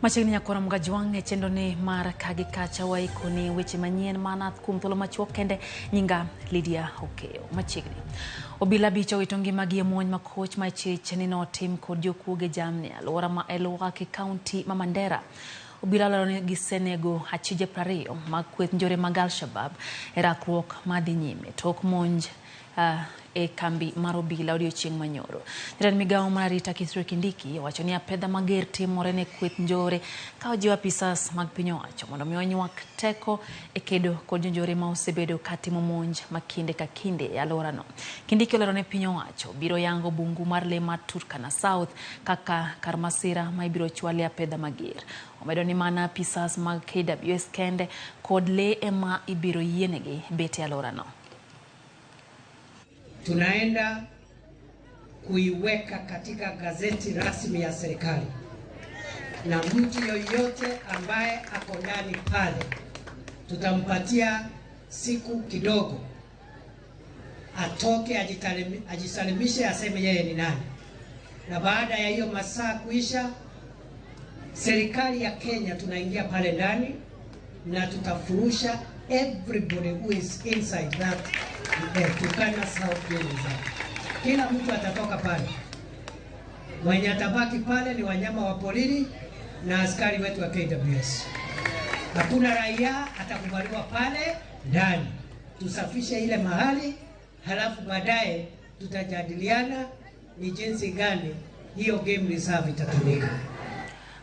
Machiegni nyakora mgajwang' e chendo ni mar kagi kacha waiko ni weche manyien manath kuom thuolo machuok kende nyinga Lydia Okeo. Machiegni obila bicho wito ngimagi e monj makoch ma chich ni notim kod jokuoge jamni alwora ma Elwak County ma Mandera. Obila lero ni gisenego achije 20 mag kweth njore mag Al-Shabab e rakruok madhi nyime tok monj e kambi mar obila odiochieng' manyoro. Jatend migawo mar arita Kithure Kindiki wacho ni apedha mager timore ne kweth njore ka ojiwo apisas mag piny owacho mondo mi onyuak teko e kedo kod njore ma osebedo katimo monj ma kinde ka kinde e alworano. Kindiki olero ne piny owacho biro yango bungu mar le mar Turkana South kaka kar masira ma ibiro chwale apedha mager. Omedo ni mana apisas mag KWS kende kod le ema ibiro yienegi bete e alworano. Tunaenda kuiweka katika gazeti rasmi ya serikali, na mtu yoyote ambaye ako ndani pale tutampatia siku kidogo atoke ajisalimishe, aseme yeye ni nani, na baada ya hiyo masaa kuisha, serikali ya Kenya tunaingia pale ndani na tutafurusha everybody who is inside that Turkana South Building. Kila mtu atatoka pale. Mwenye atabaki pale ni wanyama wa porini na askari wetu wa KWS. Hakuna raia atakubaliwa pale ndani. Tusafishe ile mahali, halafu baadaye tutajadiliana ni jinsi gani hiyo game reserve itatumika.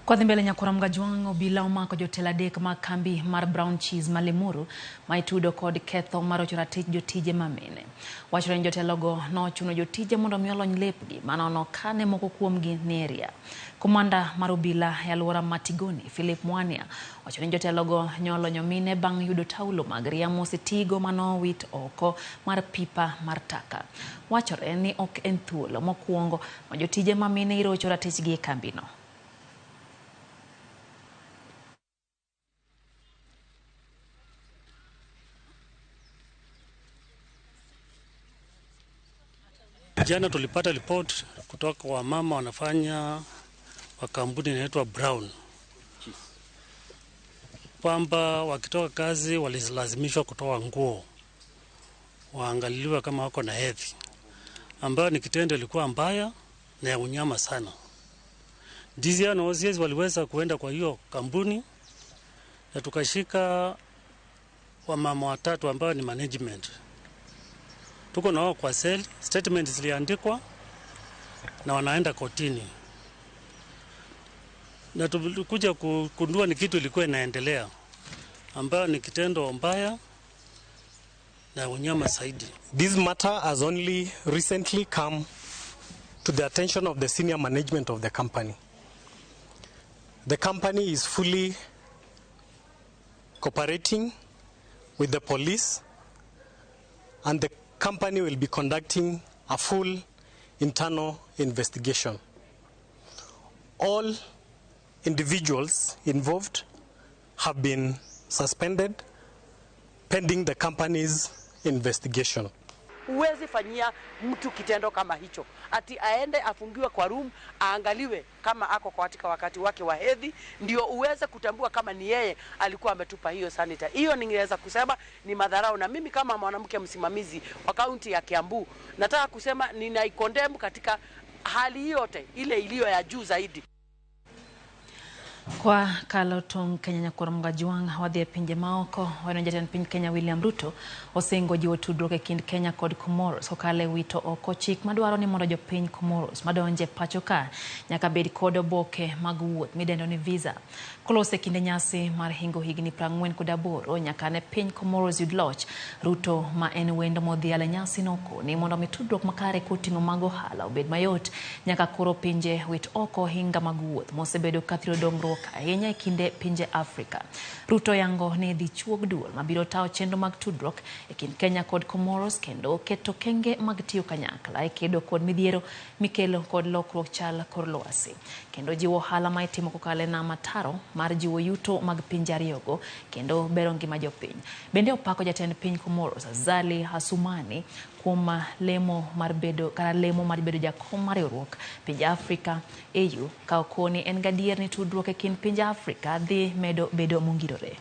Kwa mbele nyakora mgajwang' obila omako jotelo adek mag kambi mar Brown Cheese Malimuru ma itudo kod ketho mar ochora tich jotije mamine. Wachore ni jotelogo nochuno jotije mondo mi olony lepgi manono kane moko kuomgi ni area. Komanda mar obila e alwora Matigoni Philip Mwania wachore ni jotelogo nyolo nyomine bang' yudo taulo mag riamo setigo manowit oko mar pipa mar taka. Wachore ni ok en thuolo mokwongo ma jotije mamine irocho ratichgi e kambino. Jana tulipata report kutoka kwa mama wanafanya wa kampuni inaitwa Brown kwamba wakitoka kazi walilazimishwa kutoa nguo waangaliliwe kama wako na hedhi, ambayo ni kitendo ilikuwa mbaya na ya unyama sana. DCI na OCS waliweza kuenda kwa hiyo kampuni na tukashika wamama watatu ambao ni management. Tuko na wao kwa seli, statement ziliandikwa na wanaenda kotini. Na tulikuja kugundua ni kitu ilikuwa inaendelea ambayo ni kitendo mbaya na unyama zaidi. This matter has only recently come to the attention of the senior management of the company. The company is fully cooperating with the police, and the company will be conducting a full internal investigation. All individuals involved have been suspended pending the company's investigation. Huwezi fanyia mtu kitendo kama hicho. Ati aende afungiwe kwa room, aangaliwe kama ako katika wakati wake wa hedhi, ndio uweze kutambua kama ni yeye alikuwa ametupa hiyo sanita. Hiyo ningeweza kusema ni madharau, na mimi kama mwanamke msimamizi wa kaunti ya Kiambu nataka kusema ninaikondemu katika hali yote ile iliyo ya juu zaidi. Kwa kalotong Kenya nyakora mgajwang' wadhi e pinje maoko wano jatend piny Kenya William Ruto osengo jiwo tudruok e kind Kenya kod Comoros kokale wito oko chik madwaro ni mondo jopiny Comoros madonje pacho ka nyaka bed kod oboke mag wuoth midendo ni visa. Kolose kinde nyasi mar hingo higni 48 nyaka ne piny Comoros yud loch, Ruto ma en wendo modhiale nyasi noko ni mondo mi tudruok makare koting'o mag ohala obed mayot nyaka koro pinje wit oko hinga mag wuoth mosebedo kathiro dongruok ahinya e kinde pinje Afrika. Ruto yango ne dhi chuog duol mabiro tawo chenro mag tudruok e kind Kenya kod Comoros kendo keto kenge mag tiyo kanyakla e kedo kod midhiero mikelo kod lokruok chal kor lwasi. Kendo jiwo ohala ma itimo kokale na mataro mar jiwo yuto mag pinje ariyogo kendo bero ngima jopiny. Bende opako jatend piny Comoros Azali Assoumani kuom lemo mar bedo jakom mar riwruok pinje Afrika AU ka okoni en gadier ni tudruok e kind pinje Afrika dhi medo bedo mongirore.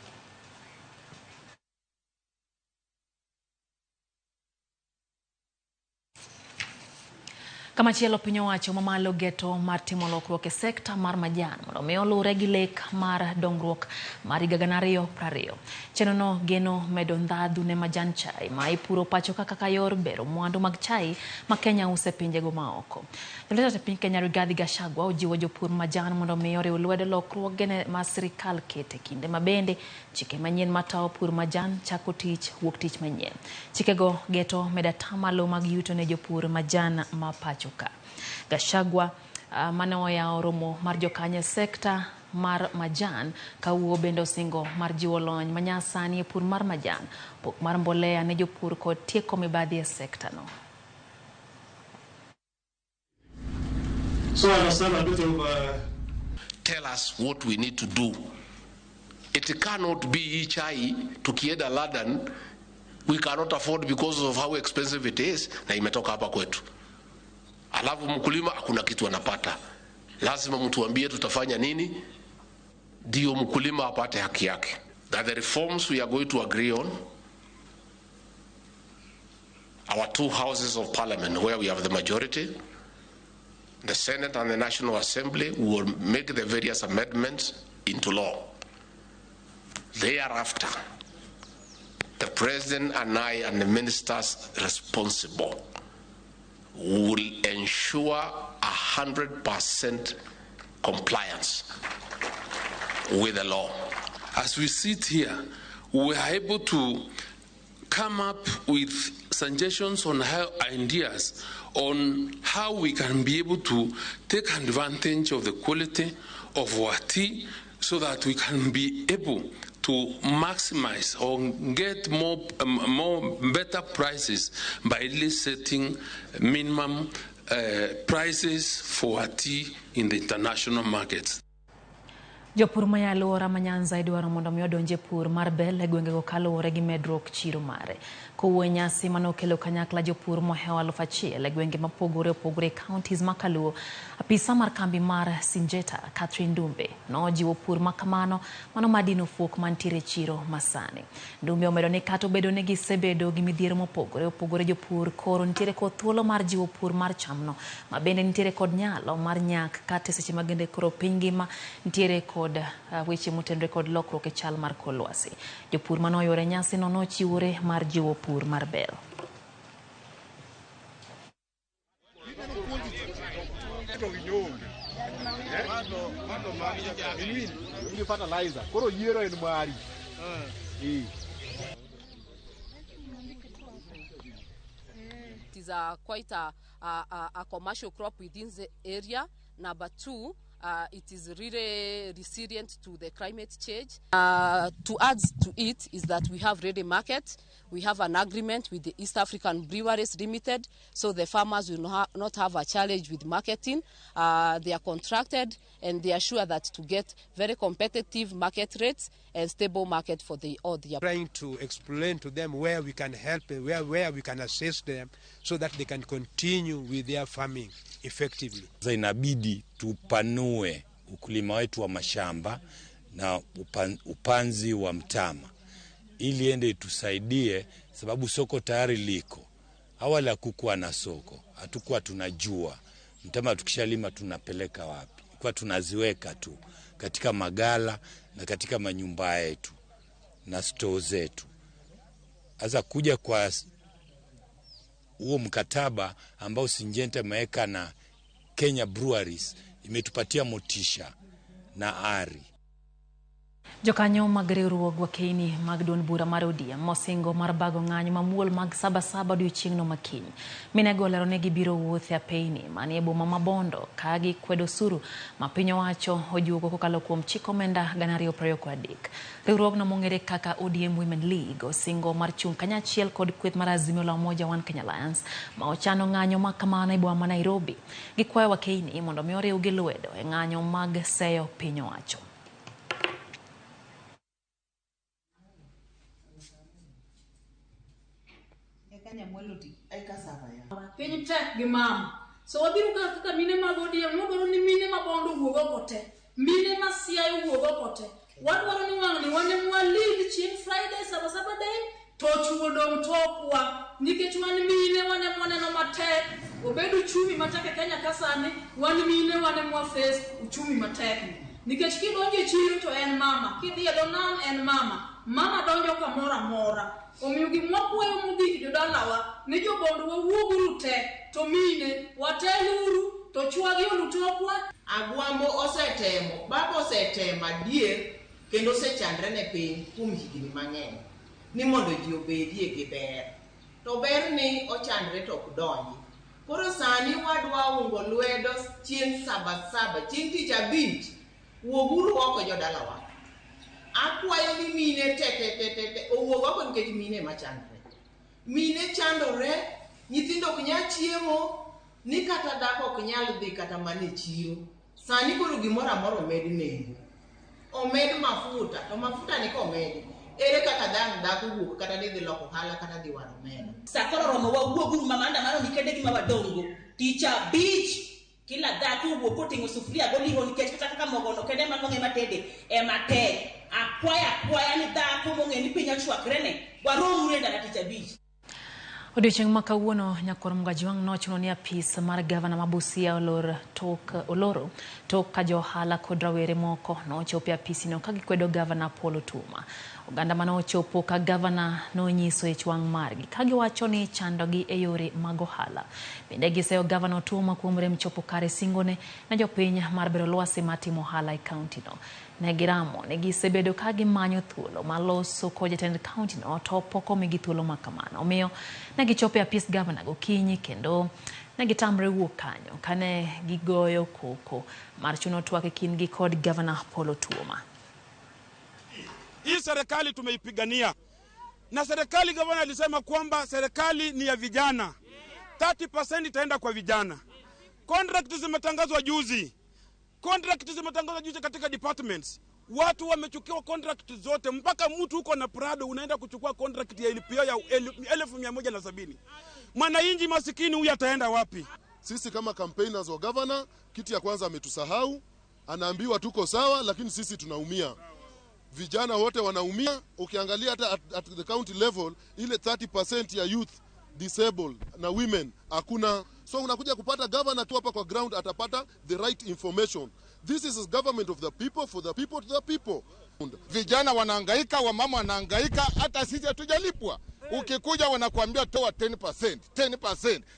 Kama chielo piny owacho mamalo geto mar timo lokruok e sekta mar majan mondo mi olure gi lek mar dongruok mar 2020. Chenrono geno medo ndhadhu ne majan chai ma ipuro pacho kaka yor bero mwandu mag chai ma Kenya use pinjego maoko. Jatend piny Kenya Rigathi Gachagua ojiwo jopur majan mondo mi oriw lwedo lokruok gene ma sirikal kete kinde mabende chike manyien matawo pur majan chako tich wuok tich manyien. Chikego geto medo atamalo mag yuto ne jopur majan ma pacho. Gachagua mane oyawo romo mar jokanye sekta mar majan kawuo bende osingo mar jiwo lony manyasani e pur mar majan, pok mar mbolea ne jopur kod tieko mibadhi e sekta no. So I understand a bit of tell us what we need to do. It cannot be chai tukienda London, we cannot afford because of how expensive it is, na imetoka hapa kwetu. Alafu mkulima hakuna kitu anapata. Lazima mtuambie tutafanya nini ndio mkulima apate haki yake. That the reforms we are going to agree on, our two houses of parliament where we have the majority, the Senate and the National Assembly, will make the various amendments into law. Thereafter, the President and I and the ministers responsible will ensure 100% compliance with the law. As we sit here, we are able to come up with suggestions on ideas on how we can be able to take advantage of the quality of our tea so that we can be able to maximize or get more better prices by at least setting minimum prices for our tea in the international markets. Jopur maya alwora manyanza idwaro mondo mi odonje pur mar bel e gwengego kaluwore gi medruok chiro mare. Kowuoyo nyasi manokelo kanyakla jopur mohewo 1,000 e gwenge mopogore opogore counties makaluo, apisa mar kambi mar Sinjeta Catherine Dumbe nojiwo pur makamano mano madino fuok mantiere chiro masani. Dumbe omedo ni kata obedo ni gisebedo gi midhiero mopogore opogore jopur koro nitiere kod thuolo mar jiwo pur mar chamno ma bende nitiere kod nyalo mar nyak kata seche magende koro piny ngima nitiere kod weche motenore kod lokruok e chal mar kor lwasi. Jopur manoyore nyasi no nochiwore mar jiwo pur mar bel. It is quite a commercial crop within the area. Number two, it is really resilient to the climate change. To add to it is that we have ready market. We have an agreement with the East African Breweries Limited, so the farmers will not have a challenge with marketing. They are contracted and they are sure that to get very competitive market rates and stable market for all the. Trying to explain to them where we can help, where we can assist them so that they can continue with their farming effectively. Inabidi tupanue ukulima wetu wa mashamba na upanzi wa mtama ili ende tusaidie, sababu soko tayari liko. Awali hakukuwa na soko, hatukuwa tunajua mtama tukishalima tunapeleka wapi. Kwa tunaziweka tu katika magala na katika manyumba yetu na store zetu. Sasa kuja kwa huo mkataba ambao Sinjeta imeweka na Kenya Breweries imetupatia motisha na ari. Jokanyo mag riwruok wakeini mag duond bura mar ODM mosingo mar bago ng'anyo mamuol mag sabasaba odiochieng'no makiny. Minego olero ne gibiro wuoth e apeyni manie boma ma Bondo ka gikwedo osuru ma piny owacho ojuogo kokalo kuom chik omenda 223. Riwruogno mong'ere kaka ODM Women League osingo mar chung' kanyachiel kod kweth mar Azimio la Umoja One Kenya Alliance ma ochano ng'anyo makamano e boma ma Nairobi. Gikwayo wakeini mondo mi oriw gi lwedo e ng'anyo mag seyo piny owacho. Piny tek gi mama. So wabiru kaka mine mag ODM, nodoro ni mine ma Bondo wuogo kote. mine masia yugo pote wadwaro ni wang ni wane mwalid chin Friday saba day to chuo dong tokwa nikech wan mine wane no matek obedu chumi matek Kenya kasani wan mine wane mwa face uchumi matek nikech kidonje chiro to en mama kidhi e donam en mama donjo kamora mora omiyo gimwapuoyo mogik jodalawa ni jobondo wawuoguru te to mine wateluru to chwagi olutokwa. Agwambo osetemo baba osetema dier kendo osechandre ne piny kuom higni mang'eny ni mondo ji obedie gi ber to ber ni ochandre to ok donji. Koro sani wadwa ungo lwedo chieng' saba chieng' tich abich wuoguru oko jodalawa. Akwayo ni mine te owuog oko nikech mine machandre. Mine chandore, nyithindo ok nyal chiemo, ni kata dhako ok nyal dhi kata mane chiro. Sani koro gimoro amora omed nengo. Omed mafuta, to mafuta ni komedi. Ere kaka dhako wuok kata dhi loko hala kata dhi waro meno. Sakoro romo wawuoguru mamanda maro nikende gi mawadongo. Tich abich kila dhako wuok koting'o sufuria goliho nikech kata kaka mogono kende manong'e matede ematek. Akwaya ni dhako mong'e ni piny ochwakre ne warom renda na tich abich. Odiochieng' ma kawuono Nyakorom Gajwang' nochuno ni apis mar gavana ma Busia oloro tok ka johala kod rawere moko nochopo e apisino ka gikwedo gavana Paul Otuoma. Oganda mane ochopo ka gavana nonyiso ich wang' margi ka giwacho ni chandogi e yore mag ohala. Bende giseyo gavana Otuoma kuom rem chopo kare singone na jopiny mar bero lwasi matimo ohala e kaunti no. Negiramo negisebedo ka gimanyo thuolo maloso ko jatend kaunti no to pok omigi thuolo makamano. Omiyo negichopo e apis gavana gokinyi kendo negitamre wuok kanyo kane gigoyo koko mar chuno twak e kindgi kod gavana Paul Otuoma. Hii serikali tumeipigania na serikali gavana alisema kwamba serikali ni ya vijana. 30% itaenda kwa vijana. Contract zimetangazwa juzi. Katika departments. Watu wamechukiwa contract zote mpaka mtu huko na Prado unaenda kuchukua contract ya LPO ya 1170. Mwananchi masikini huyu ataenda wapi? Sisi kama campaigners wa governor, kitu ya kwanza ametusahau, anaambiwa tuko sawa lakini sisi tunaumia. Vijana wote wanaumia. Ukiangalia hata at the county level ile 30% ya youth disabled na women hakuna. So unakuja kupata governor tu hapa kwa ground atapata the right information. This is a government of the people, for the people, to the people. Vijana wanahangaika, wamama wanahangaika, hata sisi hatujalipwa. Ukikuja wanakuambia toa 10%.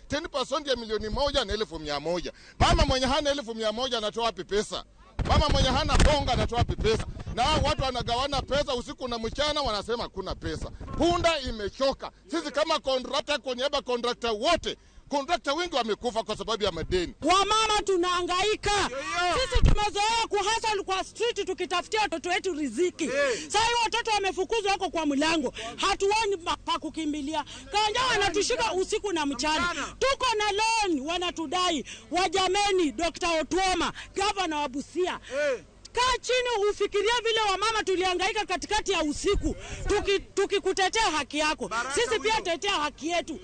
10% ya milioni 1 na 1,100. Mama mwenye hana 1,100 anatoa wapi pesa? Mama mwenye hana bonga anatoa wapi pesa? Na watu wanagawana pesa usiku na mchana wanasema kuna pesa. Punda imechoka. Sisi kama contractor kwenye contractor wote, contractor wengi wamekufa kwa sababu ya madeni. Wamama tunahangaika. Sisi tumezoea kuhustle kwa street tukitafutia watoto wetu riziki. Sasa hiyo watoto wamefukuzwa huko kwa mlango. Hatuoni pa kukimbilia. Kanja wanatushika usiku na mchana. Tuko na loan wanatudai. Wajameni Dr. Otuoma, governor wa Busia. Kaa chini ufikiria vile wamama tulihangaika katikati ya usiku tukikutetea haki yako. Sisi pia tetea haki yetu.